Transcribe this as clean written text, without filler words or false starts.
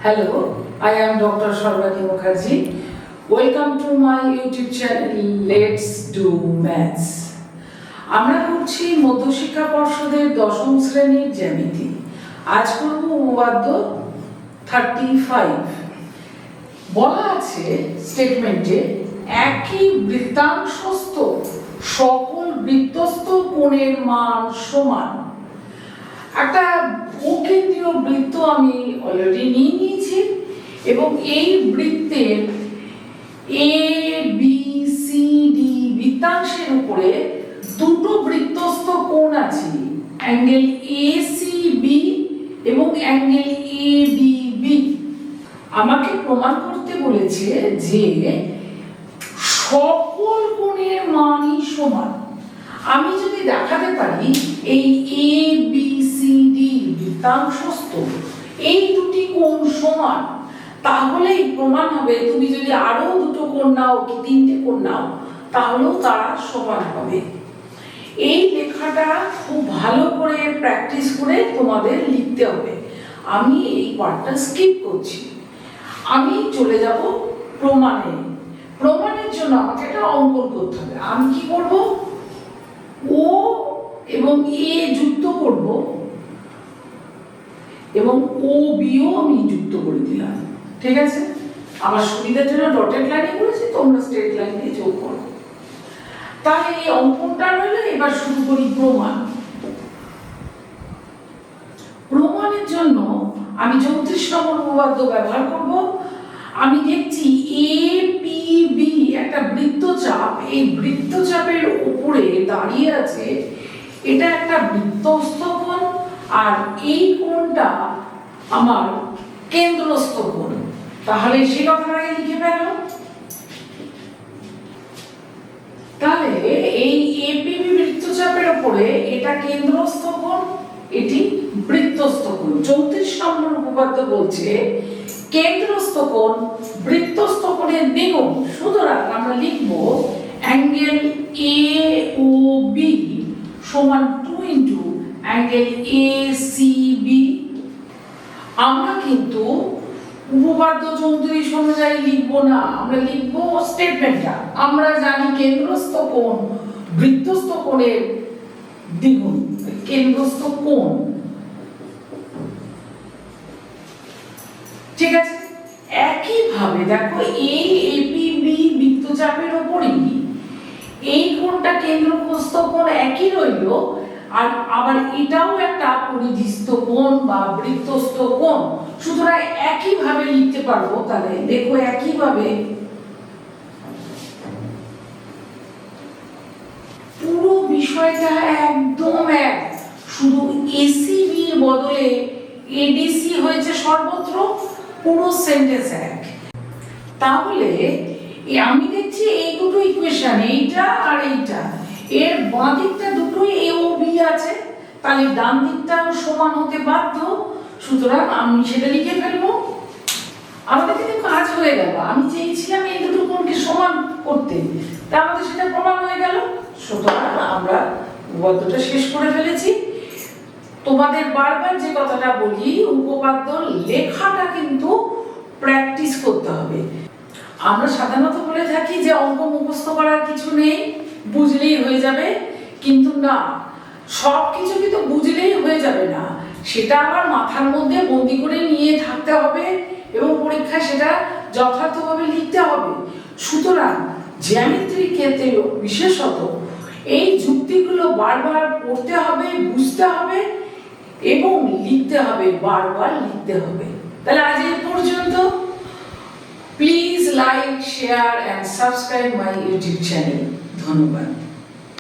Hello, I am Dr. Sharvati Mukherjee. Welcome to my YouTube channel Let's Do Maths. আমরা করছি মধ্যশিক্ষা পর্ষদের দশম শ্রেণীর জ্যামিতি। আজ করব উপপাদ্য 35। বলা আছে স্টেটমেন্টে একই বৃত্তাংশস্থ সকল বৃত্তস্থ কোণের মান সমান। একটা ভূকেন্দ্রীয় বৃত্ত আমি অলরেডি নিয়ে নিয়েছি এবং এই বৃত্তের এ বি সি ডি বৃত্তাংশের উপরে দুটো বৃত্তস্থ কোণ আছে, অ্যাঙ্গেল এ সি বি এবং অ্যাঙ্গেল এ বি বি। আমাকে প্রমাণ করতে বলেছে যে সকল কোণের মানই সমান। আমি যদি দেখাতে পারি এই এ বি সি ডি বৃত্তাংশস্থ এই দুটি কোণ সমান, তাহলেই প্রমাণ হবে। তুমি যদি আরো দুটো কোণ নাও কি তিনটে কোণ নাও, তাহলেও তারা সমান হবে। এই লেখাটা খুব ভালো করে প্র্যাকটিস করে তোমাদের লিখতে হবে। আমি এই পার্টটা স্কিপ করছি, আমি চলে যাব প্রমাণে। প্রমাণের জন্য আমাকে একটা অঙ্কন করতে হবে। আমি কি করব, ও এবং এ যুক্ত করব এবং ও বিও আমি যুক্ত করে দিলাম। ঠিক আছে, আমার সুবিধার জন্য ডটেড লাইনে করেছি, তোমরা স্ট্রেট লাইন দিয়ে যোগ করো। তাহলে এই অঙ্কনটা রইল। এবার শুরু করি প্রমাণ। প্রমাণের জন্য আমি 34 নম্বর উপপাদ্য ব্যবহার করব। আমি দেখছি এ পি বি একটা বৃত্তচাপ, এই বৃত্তচাপের উপরে দাঁড়িয়ে আছে। এটা একটা বৃত্তস্থ কোণ আর এই কোণটা আমার কেন্দ্রস্থ কোণ। তাহলে সেই কথাটা লিখে ফেলো। তাহলে এই এপিবি বৃত্তচাপের উপরে এটা কেন্দ্রস্থ কোণ, এটি বৃত্তস্থ কোণ। 34 নম্বর উপপাদ্য বলছে কেন্দ্রস্থ কোণ বৃত্তস্থ কোণের দ্বিগুণ। সুতরাং আমরা লিখব অ্যাঙ্গেল এ ও বি সমান 2 into angle A C B. আমরা কিন্তু উপপাদ্য 34 অনুযায়ী লিখবো না, আমরা লিখবো স্টেটমেন্টটা। আমরা জানি কেন্দ্রস্থ কোণ বৃত্তস্থ কোণের দ্বিগুণ, কেন্দ্রস্থ কোণ। ঠিক আছে, একইভাবে দেখো এই এপিবি বৃত্তচাপের উপরই এই কোণটা কেন্দ্রস্থ কোণ একই রইল, আর আবার এটাও একটা পরিধিস্থ কোণ বা বৃত্তস্থ কোণ। সুতরাং একইভাবে লিখতে পারবো। তাহলে দেখো একইভাবে পুরো বিষয়টা একদম এক, শুধু এসিবি এর বদলে এডিসি হয়েছে সর্বত্র, পুরো সেন্টেন্স এক। তাহলে আমি দেখছি এই দুটো ইকুয়েশন, এইটা আর এইটা, এর বাঁ দিকটা দুটোই এ ও বি আছে, তাহলে ডান দিকটাও সমান হতে বাধ্য। সুতরাং আমি সেটা লিখে ফেলবো। আমাদের কিন্তু কাজ হয়ে গেল। আমি চেয়েছিলাম এই দুটো কোণকে সমান করতে, তা আমাদের সেটা প্রমাণ হয়ে গেল। সুতরাং আমরা উপপাদ্যটা শেষ করে ফেলেছি। তোমাদের বারবার যে কথাটা বলি, উপপাদ্য লেখাটা কিন্তু প্র্যাকটিস করতে হবে। আমরা সাধারণত বলে থাকি যে অঙ্ক মুখস্থ করার কিছু নেই, বুঝলেই হয়ে যাবে। কিন্তু না, সব কিছু কিন্তু বুঝলেই হয়ে যাবে না, সেটা আবার মাথার মধ্যে বন্দি করে নিয়ে থাকতে হবে এবং পরীক্ষায় সেটা যথার্থভাবে লিখতে হবে। সুতরাং জ্যামিতির ক্ষেত্রে বিশেষত এই যুক্তিগুলো বারবার পড়তে হবে, বুঝতে হবে এবং লিখতে হবে, বারবার লিখতে হবে। তাহলে আজ এই পর্যন্ত। Please like, share and subscribe my YouTube channel. ধন্যবাদ।